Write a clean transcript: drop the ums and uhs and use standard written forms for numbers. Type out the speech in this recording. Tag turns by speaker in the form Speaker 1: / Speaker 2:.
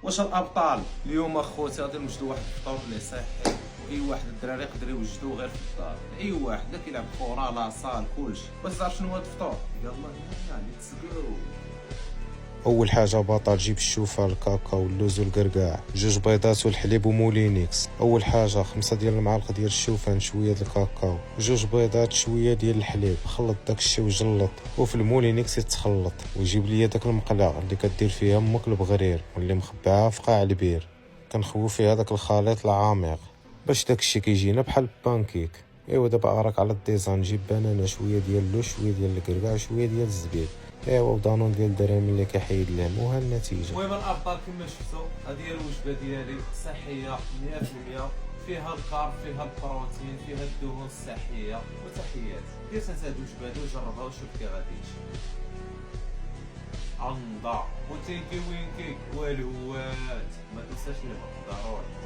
Speaker 1: واش الابطال اليوم اخوتي غادي نوجدوا واحد الفطور اللي صحي، اي واحد الدراري يقدر يوجدوه غير في الدار، اي واحد لا كيلعب كره لاصال كلشي. واش تعرف شنو هو الفطور؟ يلاه ليتس جو.
Speaker 2: اول حاجه باطا تجيب الشوفه الكاكاو اللوز والقرقاع، جوج بيضات والحليب ومولينيكس. اول حاجه 5 ديال المعالق ديال الشوفان، شويه ديال الكاكاو، جوج بيضات، شويه ديال الحليب. خلط داكشي وجلط، وفي المولينيكس يتخلط. وجيب لي داك المقله اللي كدير فيها امك البغرير واللي مخبعها في قاع البير. كنخوي فيها داك الخليط العميق باش داكشي كيجينا بحال البانكيك. ايوا دابا اراك على الديزان، جيب بنانه، شويه ديال اللوز، شويه ديال القرقاع، شويه ديال الزبيب، ايوا ودانون ديال الدرهم اللي كيحيد اللهم، وها النتيجه.
Speaker 1: المهم الابطال كما شفتوا هذه هي الوجبه ديالي، صحيه 100%، فيها الكارب، فيها البروتين، فيها الدهون الصحيه. وتحياتي دير هاد الوجبه هادي وجربها وشوف كي غادي يمشي. انضا وتيكي وينكي والهوات، ما تنساش الماء ضروري.